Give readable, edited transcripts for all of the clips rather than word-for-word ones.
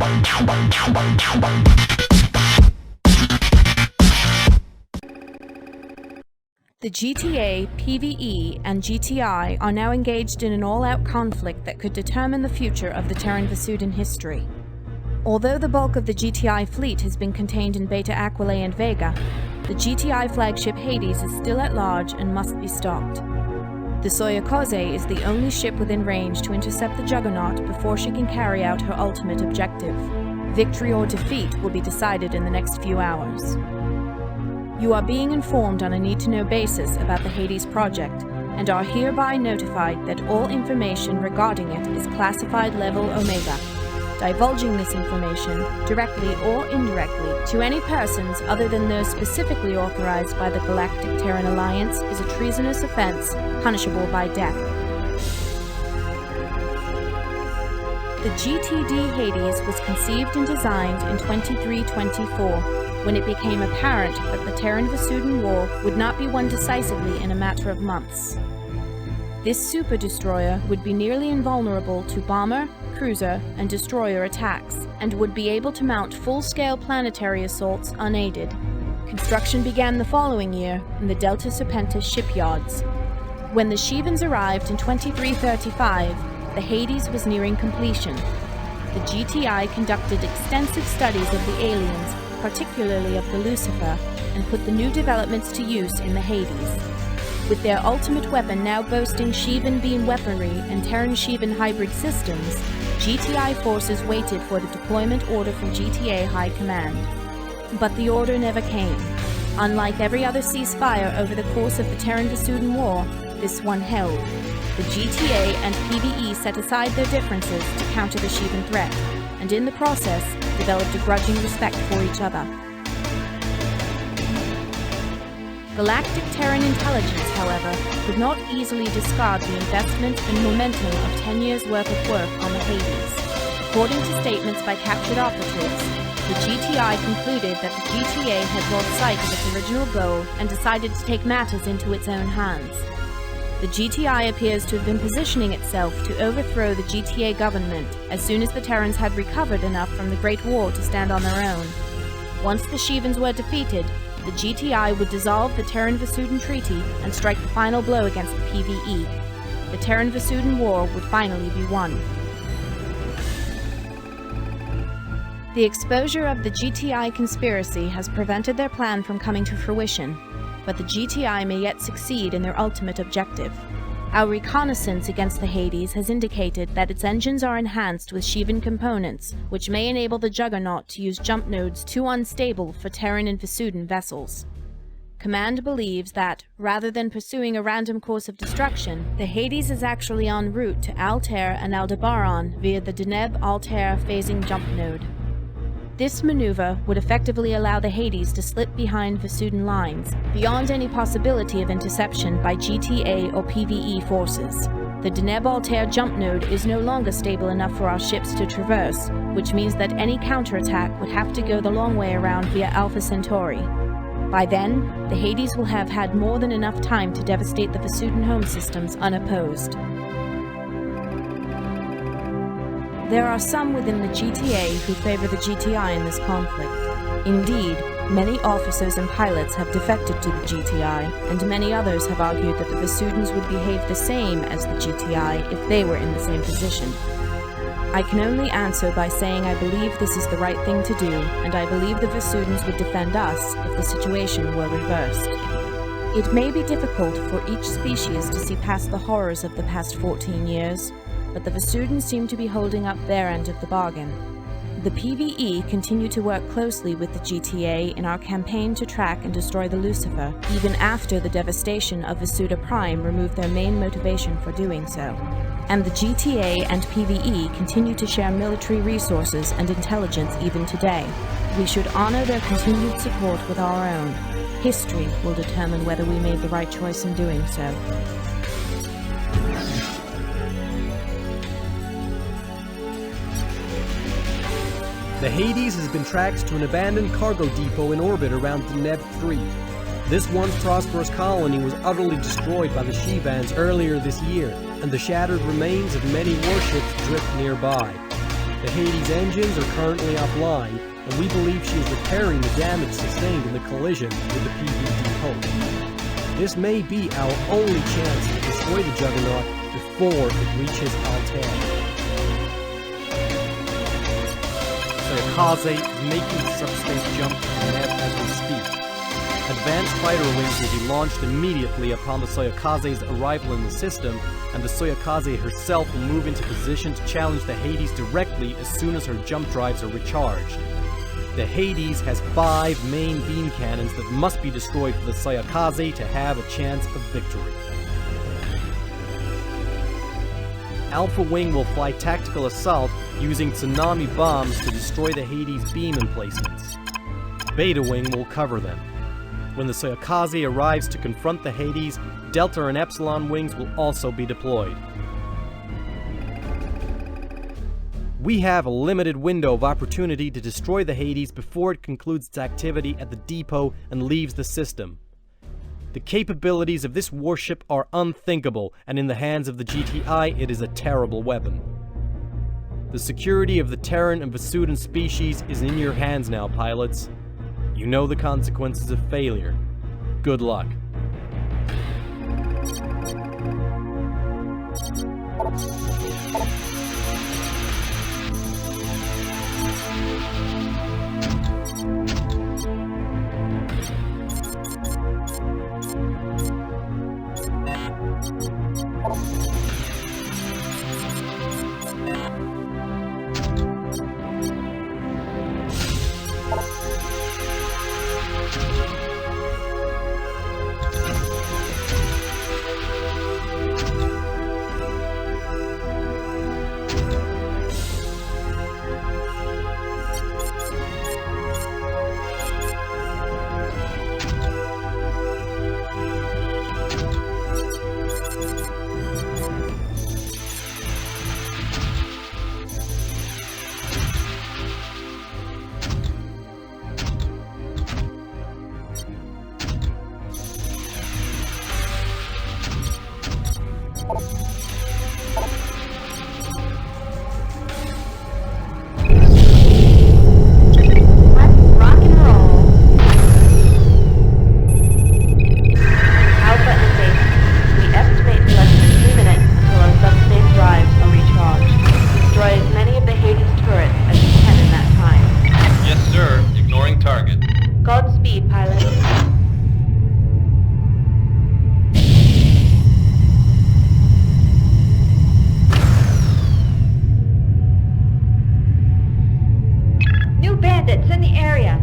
The GTA, PvE, and GTI are now engaged in an all-out conflict that could determine the future of the Terran Vasudan history. Although the bulk of the GTI fleet has been contained in Beta Aquilae and Vega, the GTI flagship Hades is still at large and must be stopped. The Soyokoze is the only ship within range to intercept the Juggernaut before she can carry out her ultimate objective. Victory or defeat will be decided in the next few hours. You are being informed on a need-to-know basis about the Hades project, and are hereby notified that all information regarding it is classified level Omega. Divulging this information, directly or indirectly, to any persons other than those specifically authorized by the Galactic Terran Alliance is a treasonous offense, punishable by death. The GTD Hades was conceived and designed in 2324, when it became apparent that the Terran Vasudan War would not be won decisively in a matter of months. This super-destroyer would be nearly invulnerable to bomber, cruiser, and destroyer attacks, and would be able to mount full-scale planetary assaults unaided. Construction began the following year in the Delta Serpentis shipyards. When the Shivans arrived in 2335, the Hades was nearing completion. The GTI conducted extensive studies of the aliens, particularly of the Lucifer, and put the new developments to use in the Hades. With their ultimate weapon now boasting Shivan beam weaponry and Terran-Shivan hybrid systems, GTI forces waited for the deployment order from GTA High Command. But the order never came. Unlike every other ceasefire over the course of the Terran Vasudan War, this one held. The GTA and PvE set aside their differences to counter the Shivan threat, and in the process, developed a grudging respect for each other. Galactic Terran intelligence, however, could not easily discard the investment and momentum of 10 years' worth of work on the Hades. According to statements by captured operatives, the GTI concluded that the GTA had lost sight of its original goal and decided to take matters into its own hands. The GTI appears to have been positioning itself to overthrow the GTA government as soon as the Terrans had recovered enough from the Great War to stand on their own. Once the Shivans were defeated, the GTI would dissolve the Terran Vasudan Treaty and strike the final blow against the PvE. The Terran Vasudan War would finally be won. The exposure of the GTI conspiracy has prevented their plan from coming to fruition, but the GTI may yet succeed in their ultimate objective. Our reconnaissance against the Hades has indicated that its engines are enhanced with Shivan components, which may enable the Juggernaut to use jump nodes too unstable for Terran and Vasudan vessels. Command believes that, rather than pursuing a random course of destruction, the Hades is actually en route to Altair and Aldebaran via the Deneb Altair phasing jump node. This maneuver would effectively allow the Hades to slip behind Vasudan lines, beyond any possibility of interception by GTA or PvE forces. The Deneb Altair jump node is no longer stable enough for our ships to traverse, which means that any counterattack would have to go the long way around via Alpha Centauri. By then, the Hades will have had more than enough time to devastate the Vasudan home systems unopposed. There are some within the GTA who favor the GTI in this conflict. Indeed, many officers and pilots have defected to the GTI, and many others have argued that the Vasudans would behave the same as the GTI if they were in the same position. I can only answer by saying I believe this is the right thing to do, and I believe the Vasudans would defend us if the situation were reversed. It may be difficult for each species to see past the horrors of the past 14 years, but the Vasudans seem to be holding up their end of the bargain. The PvE continue to work closely with the GTA in our campaign to track and destroy the Lucifer, even after the devastation of Vasuda Prime removed their main motivation for doing so. And the GTA and PvE continue to share military resources and intelligence even today. We should honor their continued support with our own. History will determine whether we made the right choice in doing so. The Hades has been tracked to an abandoned cargo depot in orbit around Deneb 3. This once prosperous colony was utterly destroyed by the Shivans earlier this year, and the shattered remains of many warships drift nearby. The Hades engines are currently offline, and we believe she is repairing the damage sustained in the collision with the PV depot. This may be our only chance to destroy the Juggernaut before it reaches Altair. Sayakaze is making the subspace jump to Deneb as we speak. Advanced fighter wings will be launched immediately upon the Sayakaze's arrival in the system, and the Sayakaze herself will move into position to challenge the Hades directly as soon as her jump drives are recharged. The Hades has 5 main beam cannons that must be destroyed for the Sayakaze to have a chance of victory. Alpha Wing will fly tactical assault using tsunami bombs to destroy the Hades beam emplacements. Beta Wing will cover them. When the Sayakaze arrives to confront the Hades, Delta and Epsilon Wings will also be deployed. We have a limited window of opportunity to destroy the Hades before it concludes its activity at the depot and leaves the system. The capabilities of this warship are unthinkable, and in the hands of the GTI, it is a terrible weapon. The security of the Terran and Vasudan species is in your hands now, pilots. You know the consequences of failure. Good luck. Godspeed, pilot. New bandits in the area.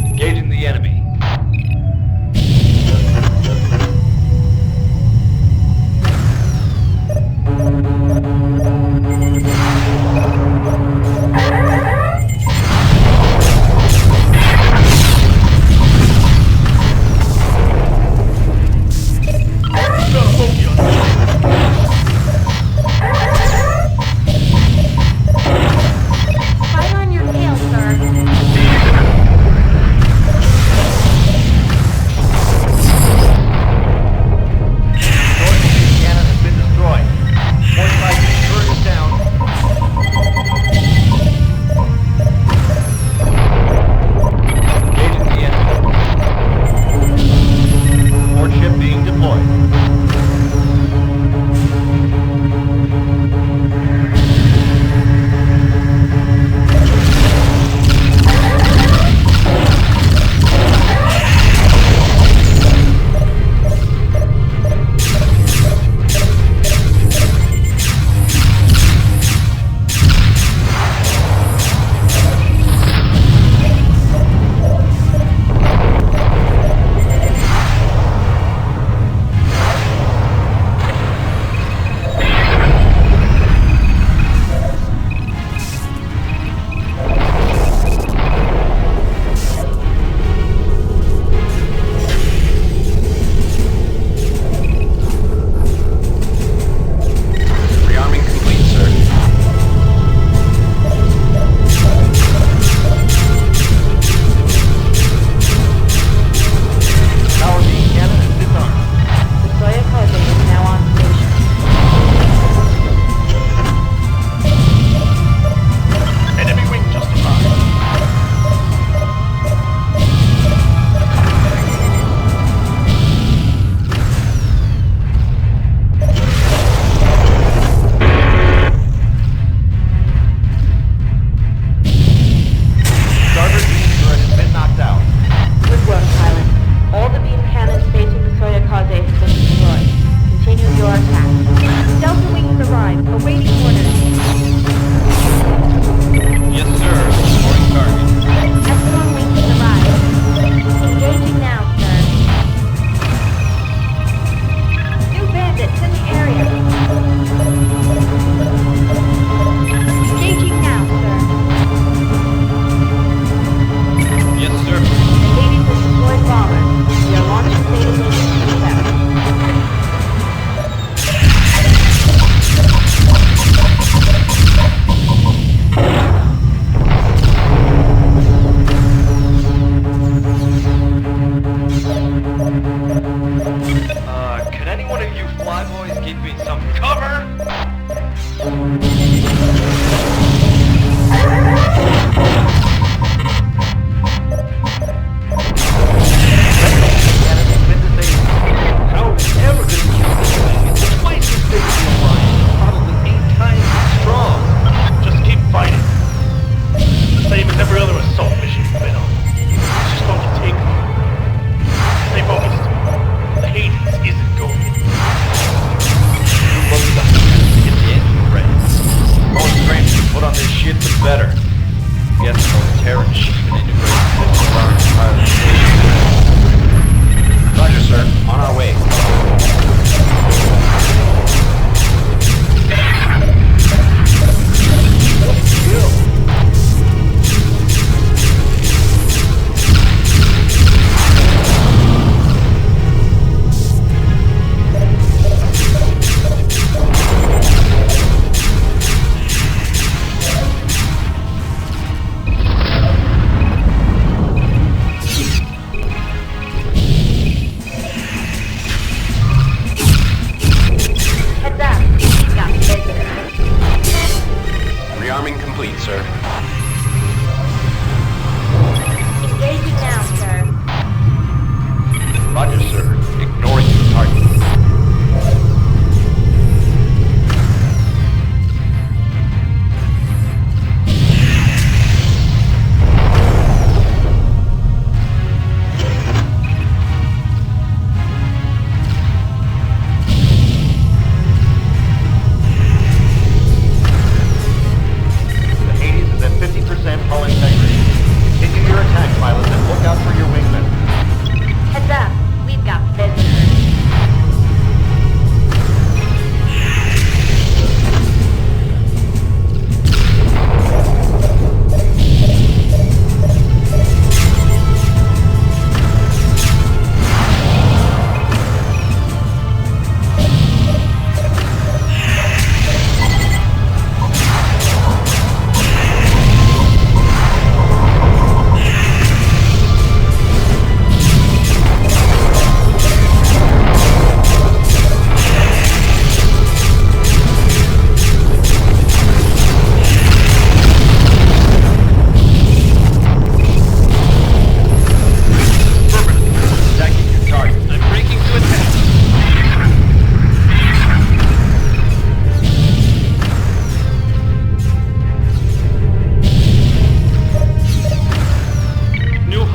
Engaging the enemy. Fire on your tail, sir.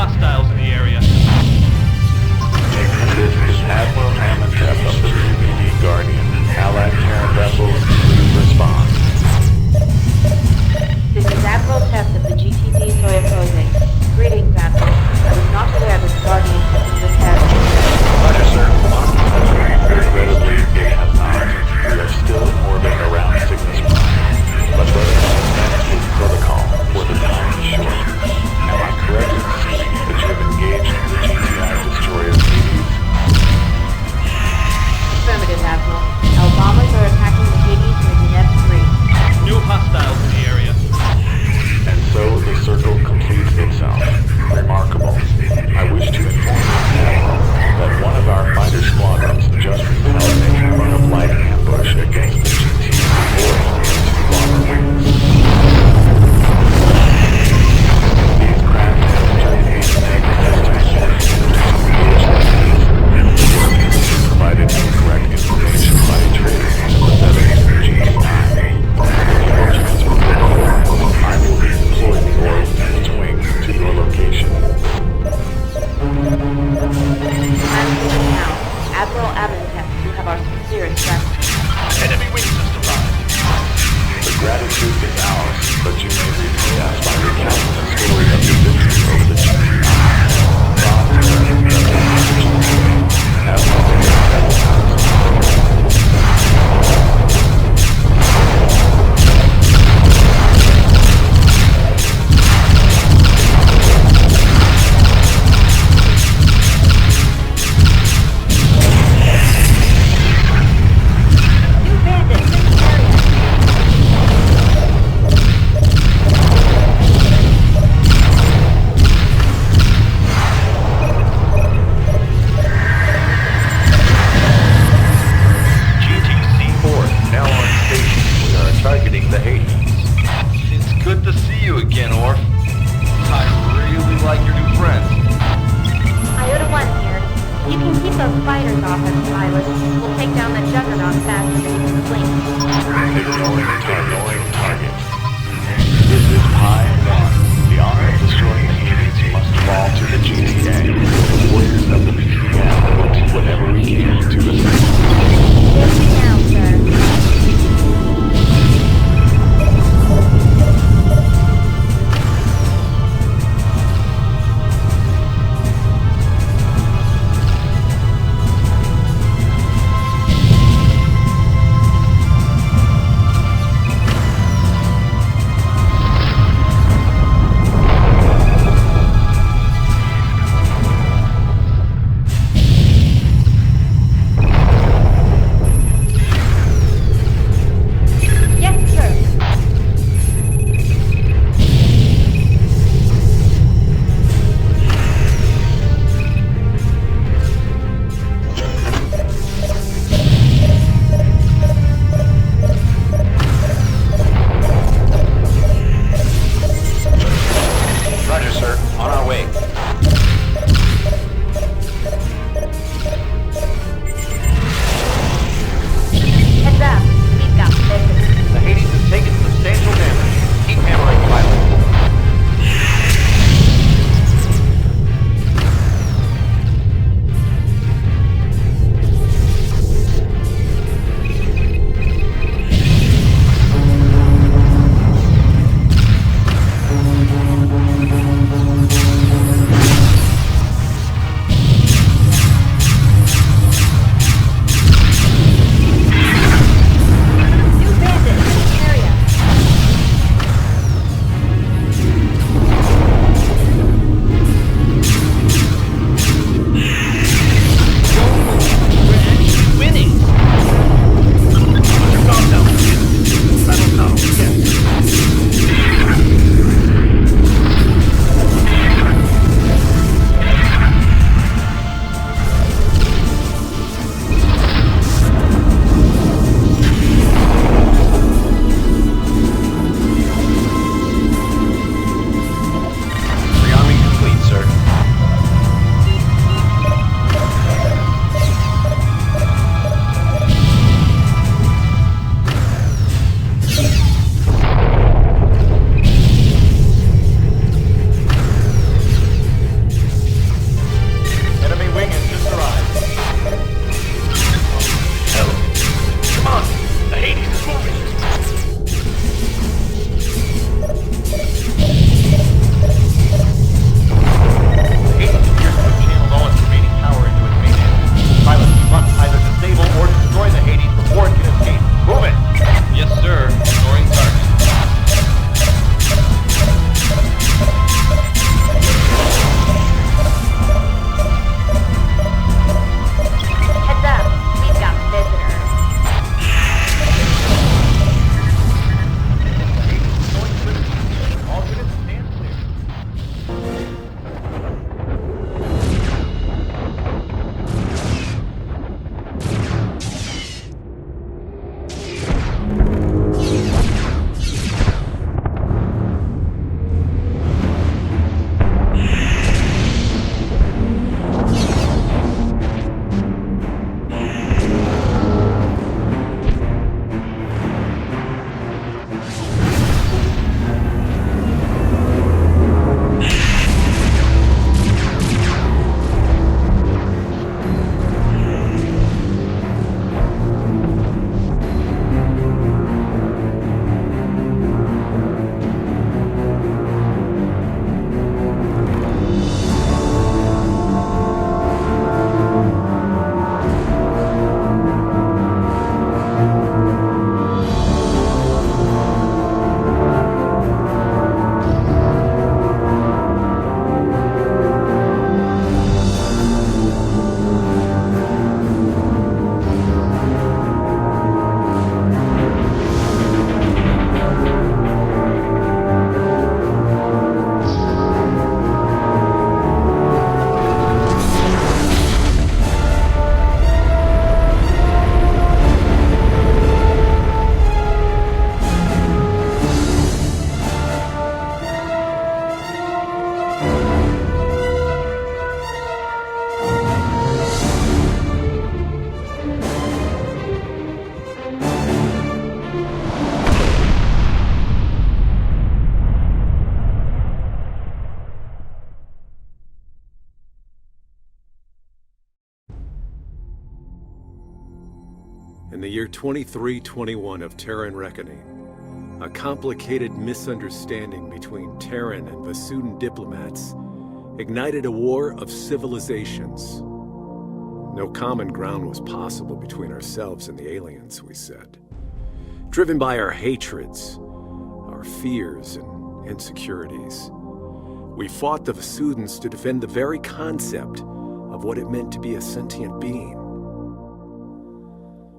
hostiles in the area. This is Admiral Amenhotep of the GTD Guardian. Allied Terran vessels, please respond. This is Admiral Test of the GTD Soy opposing. Greetings, Admiral. I was not aware that the Guardian had been repaired. Roger, sir. Regrettably, it has not. We are still in orbit around Cygnus Prime. But let us manage with protocol for the time is short. Am I correct in assuming that you have engaged the GTI destroyer Hades? Affirmative, Admiral. Our bombers are attacking the Hades near Deneb 3. New hostiles in the area. And so the circle completes itself. Remarkable. I wish to inform you, Admiral, that one of our fighter squadrons just repelled a hammer of light ambush against the GT bomber wings. These craft have giant agency provided incorrect information by a trader sympathetic to the GT9. I will redeploy the orb and its wings to your location. I'm leaving now. Admiral Amenhotep, you have our sincerest gratitude. Enemy wing system live. The gratitude is ours, but you may repay us by recounting the story of your victory over the GT9. New bandits in the area. GTC-4 now on station. We are targeting the Hades. It's good to see you again, Orf. I really like your new friends. Iota 1 here. You can keep those fighters off us, pilots. We'll take down the juggernaut faster than you can blink. Ignoring targets. This is Pi 1. The honor of destroying Hades must fall to the GTA. The warriors of the PPM will do whatever we can to assist. Ready now, sir. In the year 2321 of Terran Reckoning, a complicated misunderstanding between Terran and Vasudan diplomats ignited a war of civilizations. No common ground was possible between ourselves and the aliens, we said. Driven by our hatreds, our fears and insecurities, we fought the Vasudans to defend the very concept of what it meant to be a sentient being.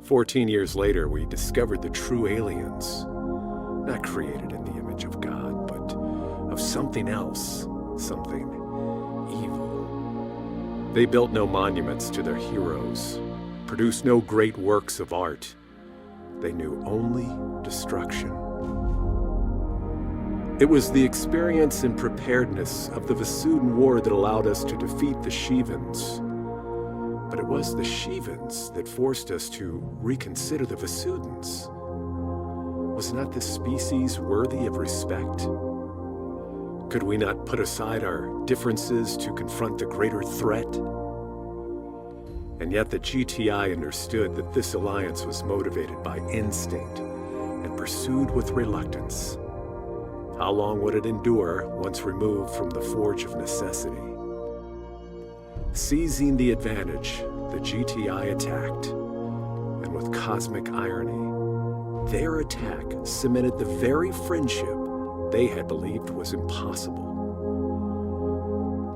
14 years later, we discovered the true aliens, not created in the image of God, but of something else, something evil. They built no monuments to their heroes, produced no great works of art. They knew only destruction. It was the experience and preparedness of the Vasudan War that allowed us to defeat the Shivans. But it was the Shivans that forced us to reconsider the Vasudans. Was not this species worthy of respect? Could we not put aside our differences to confront the greater threat? And yet the GTI understood that this alliance was motivated by instinct and pursued with reluctance. How long would it endure once removed from the forge of necessity? Seizing the advantage, the GTI attacked, and with cosmic irony, their attack cemented the very friendship they had believed was impossible.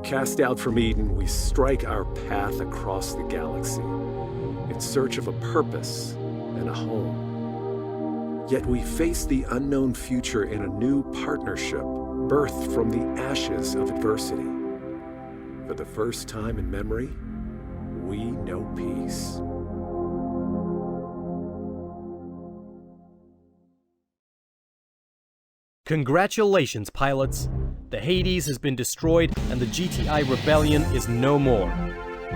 Cast out from Eden, we strike our path across the galaxy in search of a purpose and a home. Yet we face the unknown future in a new partnership birthed from the ashes of adversity. For the first time in memory, we know peace. Congratulations, pilots! The Hades has been destroyed and the GTI rebellion is no more.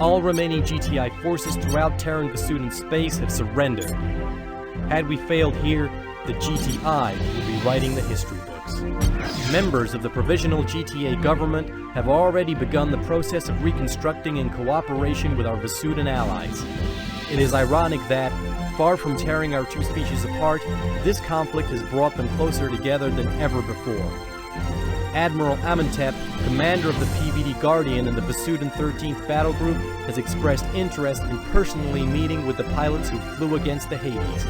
All remaining GTI forces throughout Terran Vasudan space have surrendered. Had we failed here, the GTI would be writing the history books. Members of the Provisional GTA government have already begun the process of reconstructing in cooperation with our Vasudan allies. It is ironic that, far from tearing our two species apart, this conflict has brought them closer together than ever before. Admiral Amenhotep, commander of the PVD Guardian and the Vasudan 13th Battle Group, has expressed interest in personally meeting with the pilots who flew against the Hades,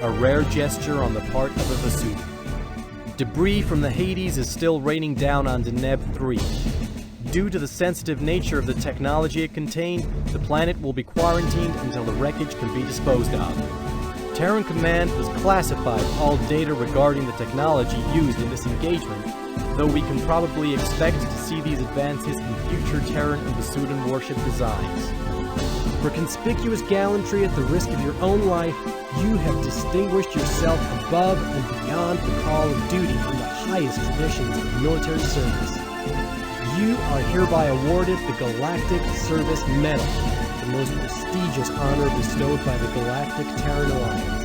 a rare gesture on the part of a Vasudan. Debris from the Hades is still raining down on Deneb 3. Due to the sensitive nature of the technology it contained, the planet will be quarantined until the wreckage can be disposed of. Terran Command has classified all data regarding the technology used in this engagement, though we can probably expect to see these advances in future Terran and Vasudan warship designs. For conspicuous gallantry at the risk of your own life, you have distinguished yourself above and beyond the call of duty in the highest traditions of military service. You are hereby awarded the Galactic Service Medal, the most prestigious honor bestowed by the Galactic Terran Alliance.